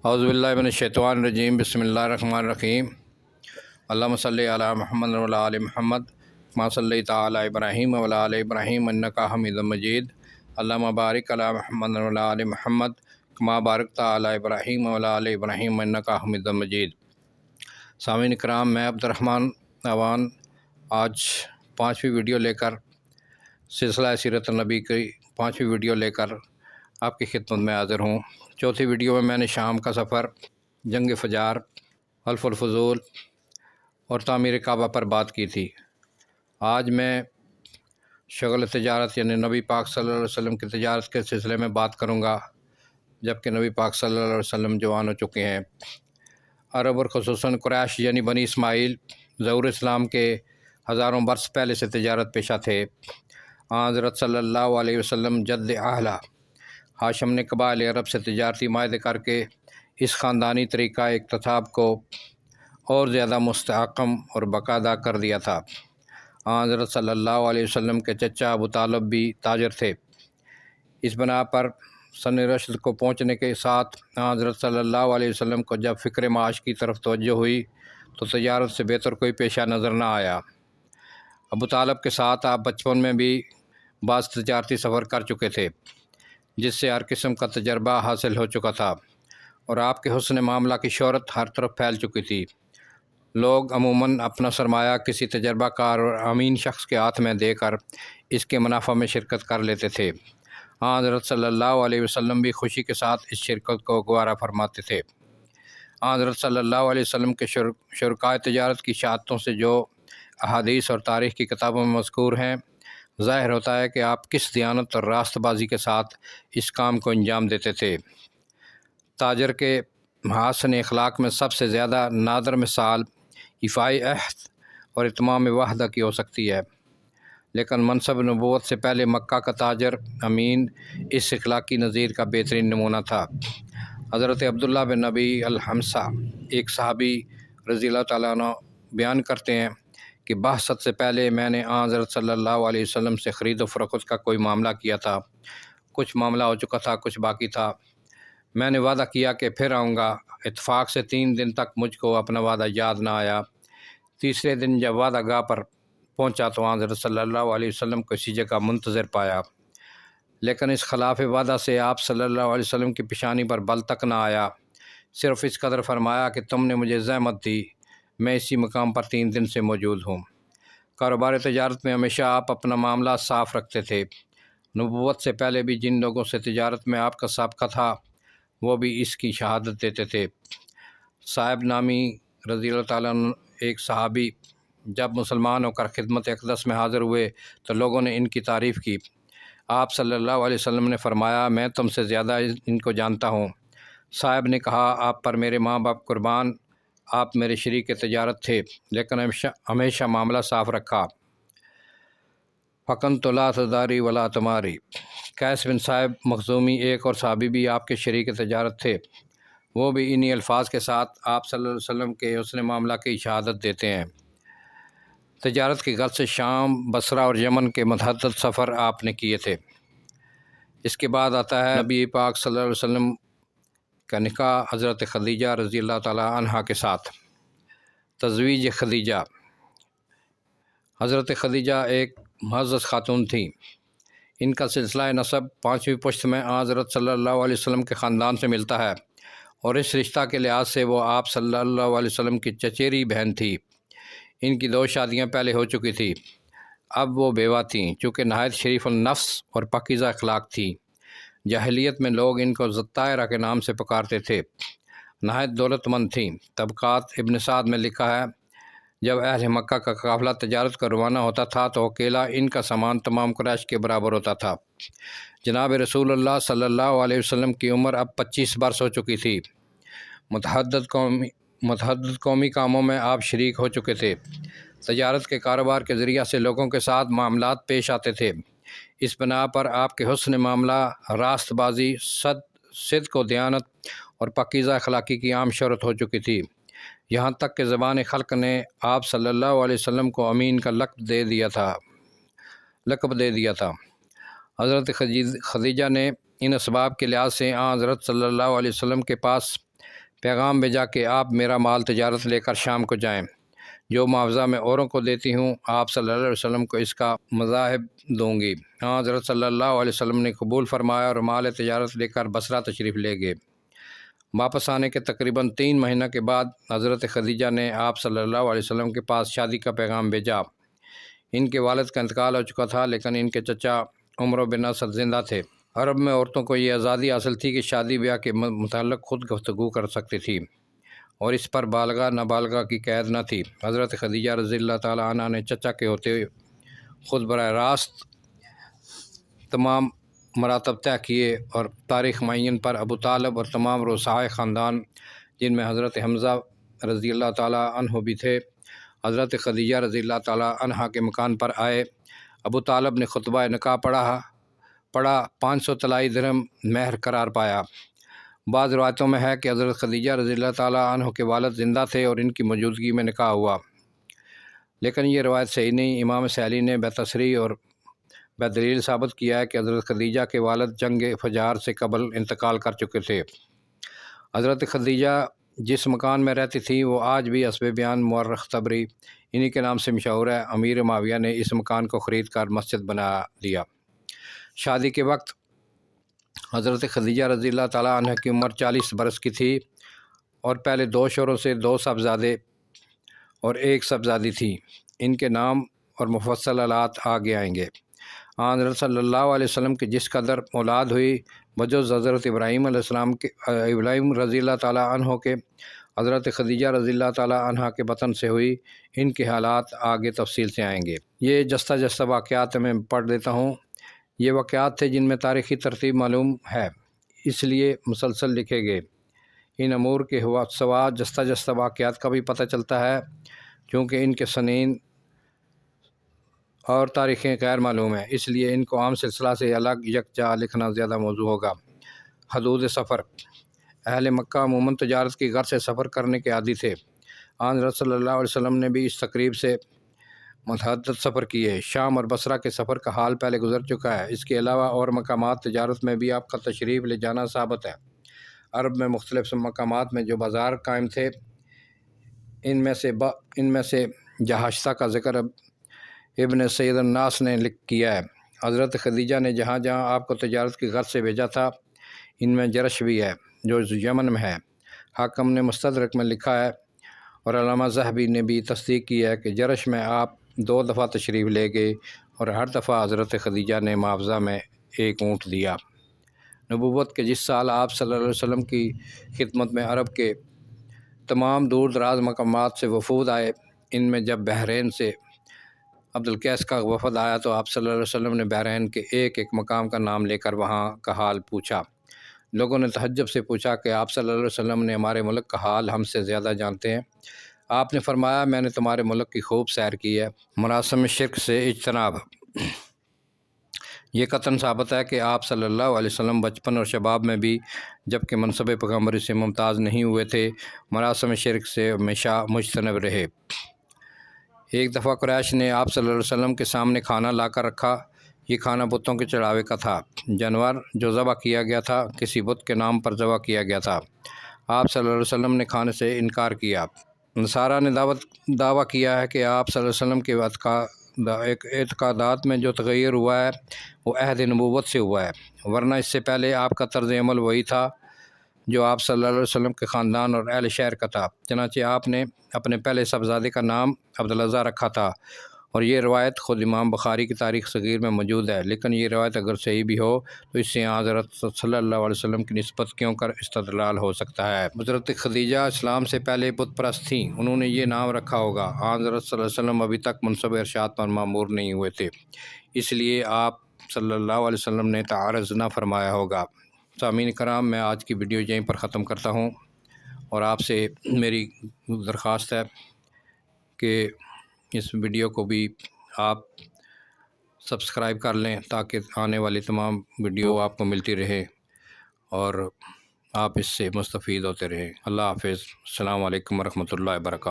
اعوذ باللہ من الشیطان الرجیم بسم اللہ الرحمن الرحیم اللہم صلی علی محمد وعلی آل محمد ما صلیت علی ابراہیم وعلی آل ابراہیم انک حمید مجید اللہم بارک علی محمد وعلی آل محمد ما بارکت علی ابراہیم وعلی آل ابراہیم انک حمید مجید۔ سامعین اکرام، میں عبد الرحمن اوان آج پانچویں ویڈیو لے کر سلسلہ سیرت النبی کی پانچویں ویڈیو لے کر آپ کی خدمت میں حاضر ہوں۔ چوتھی ویڈیو میں نے شام کا سفر، جنگ فجار، حلف الفضول اور تعمیر کعبہ پر بات کی تھی۔ آج میں شغل تجارت یعنی نبی پاک صلی اللہ علیہ وسلم کی تجارت کے سلسلے میں بات کروں گا، جبکہ نبی پاک صلی اللہ علیہ وسلم جوان ہو چکے ہیں۔ عرب اور خصوصاً قریش یعنی بنی اسماعیل ظہور اسلام کے ہزاروں برس پہلے سے تجارت پیشہ تھے۔ حضرت صلی اللہ علیہ وسلم جد اعلیٰ ہاشم نے قبائل عرب سے تجارتی معاہدے کر کے اس خاندانی طریقہ اقتصاب کو اور زیادہ مستحکم اور باقاعدہ کر دیا تھا۔ حضرت صلی اللہ علیہ وسلم کے چچا ابو طالب بھی تاجر تھے۔ اس بنا پر سن رشد کو پہنچنے کے ساتھ حضرت صلی اللہ علیہ وسلم کو جب فکر معاش کی طرف توجہ ہوئی تو تجارت سے بہتر کوئی پیشہ نظر نہ آیا۔ ابو طالب کے ساتھ آپ بچپن میں بھی بعض تجارتی سفر کر چکے تھے، جس سے ہر قسم کا تجربہ حاصل ہو چکا تھا، اور آپ کے حسن معاملہ کی شہرت ہر طرف پھیل چکی تھی۔ لوگ عموماً اپنا سرمایہ کسی تجربہ کار اور امین شخص کے ہاتھ میں دے کر اس کے منافع میں شرکت کر لیتے تھے۔ حضرت صلی اللہ علیہ وسلم بھی خوشی کے ساتھ اس شرکت کو گوارا فرماتے تھے۔ حضرت صلی اللہ علیہ وسلم کے شرکائے تجارت کی شہادتوں سے جو احادیث اور تاریخ کی کتابوں میں مذکور ہیں، ظاہر ہوتا ہے کہ آپ کس دیانت اور راست بازی کے ساتھ اس کام کو انجام دیتے تھے۔ تاجر کے محاسن اخلاق میں سب سے زیادہ نادر مثال ایفائے عہد اور اتمام وعدہ کی ہو سکتی ہے، لیکن منصب نبوت سے پہلے مکہ کا تاجر امین اس اخلاقی نظیر کا بہترین نمونہ تھا۔ حضرت عبداللہ بن نبی الحمصہ ایک صحابی رضی اللہ تعالیٰ عنہ بیان کرتے ہیں کہ بعثت سے پہلے میں نے حضرت صلی اللہ علیہ وسلم سے خرید و فروخت کا کوئی معاملہ کیا تھا۔ کچھ معاملہ ہو چکا تھا، کچھ باقی تھا۔ میں نے وعدہ کیا کہ پھر آؤں گا۔ اتفاق سے 3 دن تک مجھ کو اپنا وعدہ یاد نہ آیا۔ تیسرے دن جب وعدہ گاہ پر پہنچا تو حضرت صلی اللہ علیہ وسلم کو اسی جگہ منتظر پایا، لیکن اس خلاف وعدہ سے آپ صلی اللہ علیہ وسلم کی پیشانی پر بل تک نہ آیا۔ صرف اس قدر فرمایا کہ تم نے مجھے زحمت دی، میں اسی مقام پر 3 دن سے موجود ہوں۔ کاروبار تجارت میں ہمیشہ آپ اپنا معاملہ صاف رکھتے تھے۔ نبوت سے پہلے بھی جن لوگوں سے تجارت میں آپ کا سابقہ تھا وہ بھی اس کی شہادت دیتے تھے۔ صاحب نامی رضی اللہ تعالیٰ عنہ ایک صحابی جب مسلمان ہو کر خدمت اقدس میں حاضر ہوئے تو لوگوں نے ان کی تعریف کی۔ آپ صلی اللہ علیہ وسلم نے فرمایا، میں تم سے زیادہ ان کو جانتا ہوں۔ صاحب نے کہا، آپ پر میرے ماں باپ قربان، آپ میرے شریک تجارت تھے، لیکن ہمیشہ معاملہ صاف رکھا۔ فَكُنْتُ لَا تَدَارِي وَلَا تُمَارِي۔ قیس بن صاحب مخزومی ایک اور صحابی بھی آپ کے شریک تجارت تھے، وہ بھی انہی الفاظ کے ساتھ آپ صلی اللہ علیہ وسلم کے حسن معاملہ کی شہادت دیتے ہیں۔ تجارت کی غرض سے شام، بصرہ اور یمن کے متعدد سفر آپ نے کیے تھے۔ اس کے بعد آتا ہے نبی پاک صلی اللہ علیہ وسلم کا نکاح حضرت خدیجہ رضی اللہ تعالیٰ عنہا کے ساتھ۔ تزویج خدیجہ۔ حضرت خدیجہ ایک معزز خاتون تھیں۔ ان کا سلسلہ نسب 5ویں پشت میں حضرت صلی اللہ علیہ وسلم کے خاندان سے ملتا ہے، اور اس رشتہ کے لحاظ سے وہ آپ صلی اللہ علیہ وسلم کی چچیری بہن تھی۔ ان کی 2 شادیاں پہلے ہو چکی تھی، اب وہ بیوہ تھیں۔ چونکہ نہایت شریف النفس اور پاکیزہ اخلاق تھی، جاہلیت میں لوگ ان کو ذطائرہ کے نام سے پکارتے تھے۔ نہایت دولت مند تھیں۔ طبقات ابن سعد میں لکھا ہے، جب اہل مکہ کا قافلہ تجارت کا روانہ ہوتا تھا تو اکیلا ان کا سامان تمام قریش کے برابر ہوتا تھا۔ جناب رسول اللہ صلی اللہ علیہ وسلم کی عمر اب 25 برس ہو چکی تھی۔ متعدد قومی کاموں میں آپ شریک ہو چکے تھے۔ تجارت کے کاروبار کے ذریعہ سے لوگوں کے ساتھ معاملات پیش آتے تھے۔ اس بنا پر آپ کے حسن معاملہ، راست بازی، صدق و دیانت اور پاکیزہ اخلاقی کی عام شہرت ہو چکی تھی، یہاں تک کہ زبان خلق نے آپ صلی اللہ علیہ وسلم کو امین کا لقب دے دیا تھا۔ حضرت خدیجہ نے ان اسباب کے لحاظ سے حضرت صلی اللہ علیہ وسلم کے پاس پیغام بھیجا کہ آپ میرا مال تجارت لے کر شام کو جائیں، جو معاوضہ میں اوروں کو دیتی ہوں آپ صلی اللہ علیہ وسلم کو اس کا مذاہب دوں گی۔ حضرت صلی اللہ علیہ وسلم نے قبول فرمایا اور مال تجارت لے کر بصرہ تشریف لے گئے۔ واپس آنے کے تقریباً 3 مہینہ کے بعد حضرت خدیجہ نے آپ صلی اللہ علیہ وسلم کے پاس شادی کا پیغام بھیجا۔ ان کے والد کا انتقال ہو چکا تھا، لیکن ان کے چچا عمر بن اسد زندہ تھے۔ عرب میں عورتوں کو یہ آزادی حاصل تھی کہ شادی بیاہ کے متعلق خود گفتگو کر سکتی تھی اور اس پر بالغہ نابالغہ کی قید نہ تھی۔ حضرت خدیجہ رضی اللہ تعالیٰ عنہ نے چچا کے ہوتے ہوئے خود براہ راست تمام مراتب طے کیے اور تاریخ معین پر ابو طالب اور تمام رؤسائے خاندان، جن میں حضرت حمزہ رضی اللہ تعالیٰ عنہ بھی تھے، حضرت خدیجہ رضی اللہ تعالیٰ عنہ کے مکان پر آئے۔ ابو طالب نے خطبہ نکاح پڑھا 500 طلائی درہم مہر قرار پایا۔ بعض روایتوں میں ہے کہ حضرت خدیجہ رضی اللہ تعالیٰ عنہ کے والد زندہ تھے اور ان کی موجودگی میں نکاح ہوا، لیکن یہ روایت صحیح نہیں۔ امام سیلی نے بتصریح اور بدلیل ثابت کیا ہے کہ حضرت خدیجہ کے والد جنگ فجار سے قبل انتقال کر چکے تھے۔ حضرت خدیجہ جس مکان میں رہتی تھی وہ آج بھی حسب بیان مورخ طبری انہی کے نام سے مشہور ہے۔ امیر معاویہ نے اس مکان کو خرید کر مسجد بنا دیا۔ شادی کے وقت حضرت خدیجہ رضی اللہ تعالیٰ عنہ کی عمر 40 برس کی تھی اور پہلے 2 شوہروں سے 2 صاحبزادے اور 1 صاحبزادی تھی۔ ان کے نام اور مفصلات آگے آئیں گے۔ حضرت صلی اللہ علیہ وسلم کی جس قدر اولاد ہوئی بجز حضرت ابراہیم علیہ السلام کے ابراہیم رضی اللہ تعالیٰ عنہ کے، حضرت خدیجہ رضی اللہ تعالیٰ عنہ کے بطن سے ہوئی۔ ان کے حالات آگے تفصیل سے آئیں گے۔ یہ جستہ جستہ واقعات میں پڑھ دیتا ہوں۔ یہ واقعات تھے جن میں تاریخی ترتیب معلوم ہے، اس لیے مسلسل لکھے گئے۔ ان امور کے سوا جستہ جستہ واقعات کا بھی پتہ چلتا ہے، چونکہ ان کے سنین اور تاریخیں غیر معلوم ہیں، اس لیے ان کو عام سلسلہ سے الگ یکجا لکھنا زیادہ موزوں ہوگا۔ حدود سفر۔ اہل مکہ عموماً تجارت کی غرض سے سفر کرنے کے عادی تھے۔ حضرت صلی اللہ علیہ وسلم نے بھی اس تقریب سے متعدد سفر کیے۔ شام اور بصرہ کے سفر کا حال پہلے گزر چکا ہے۔ اس کے علاوہ اور مقامات تجارت میں بھی آپ کا تشریف لے جانا ثابت ہے۔ عرب میں مختلف مقامات میں جو بازار قائم تھے، ان میں سے جہاشتہ کا ذکر ابن سید الناس نے کیا ہے۔ حضرت خدیجہ نے جہاں جہاں آپ کو تجارت کی غرض سے بھیجا تھا، ان میں جرش بھی ہے جو یمن میں ہے۔ حاکم نے مستدرک میں لکھا ہے اور علامہ ذہبی نے بھی تصدیق کی ہے کہ جرش میں آپ 2 دفعہ تشریف لے گئے اور ہر دفعہ حضرت خدیجہ نے معاوضہ میں 1 اونٹ دیا۔ نبوت کے جس سال آپ صلی اللہ علیہ وسلم کی خدمت میں عرب کے تمام دور دراز مقامات سے وفود آئے، ان میں جب بحرین سے عبد القیس کا وفد آیا تو آپ صلی اللہ علیہ وسلم نے بحرین کے ایک مقام کا نام لے کر وہاں کا حال پوچھا۔ لوگوں نے تعجب سے پوچھا کہ آپ صلی اللہ علیہ وسلم نے ہمارے ملک کا حال ہم سے زیادہ جانتے ہیں۔ آپ نے فرمایا میں نے تمہارے ملک کی خوب سیر کی ہے۔ مراسم شرک سے اجتناب۔ یہ قطعاً ثابت ہے کہ آپ صلی اللہ علیہ وسلم بچپن اور شباب میں بھی جبکہ منصب پیغمبری سے ممتاز نہیں ہوئے تھے، مراسم شرک سے ہمیشہ مجتنب رہے۔ ایک دفعہ قریش نے آپ صلی اللہ علیہ وسلم کے سامنے کھانا لا کر رکھا۔ یہ کھانا بتوں کے چڑھاوے کا تھا۔ جانور جو ذبح کیا گیا تھا کسی بت کے نام پر ذبح کیا گیا تھا۔ آپ صلی اللہ علیہ وسلم نے کھانے سے انکار کیا۔ نصارہ نے دعویٰ کیا ہے کہ آپ صلی اللہ علیہ وسلم کے اعتقادات میں جو تغیر ہوا ہے وہ عہد نبوت سے ہوا ہے، ورنہ اس سے پہلے آپ کا طرز عمل وہی تھا جو آپ صلی اللہ علیہ وسلم کے خاندان اور اہل شہر کا تھا۔ چنانچہ آپ نے اپنے پہلے صاحبزادے کا نام عبدالعزیٰ رکھا تھا، اور یہ روایت خود امام بخاری کی تاریخ صغیر میں موجود ہے، لیکن یہ روایت اگر صحیح بھی ہو تو اس سے حضرت صلی اللہ علیہ وسلم کی نسبت کیوں کر استدلال ہو سکتا ہے۔ حضرت خدیجہ اسلام سے پہلے بت پرست تھیں، انہوں نے یہ نام رکھا ہوگا۔ حضرت صلی اللہ علیہ وسلم ابھی تک منصب ارشاد پر مامور نہیں ہوئے تھے، اس لیے آپ صلی اللہ علیہ وسلم نے تعارض نہ فرمایا ہوگا۔ سامعین کرام، میں آج کی ویڈیو یہیں پر ختم کرتا ہوں، اور آپ سے میری درخواست ہے کہ اس ویڈیو کو بھی آپ سبسکرائب کر لیں تاکہ آنے والی تمام ویڈیو آپ کو ملتی رہے اور آپ اس سے مستفید ہوتے رہیں۔ اللہ حافظ۔ السلام علیکم ورحمۃ اللہ وبرکاتہ۔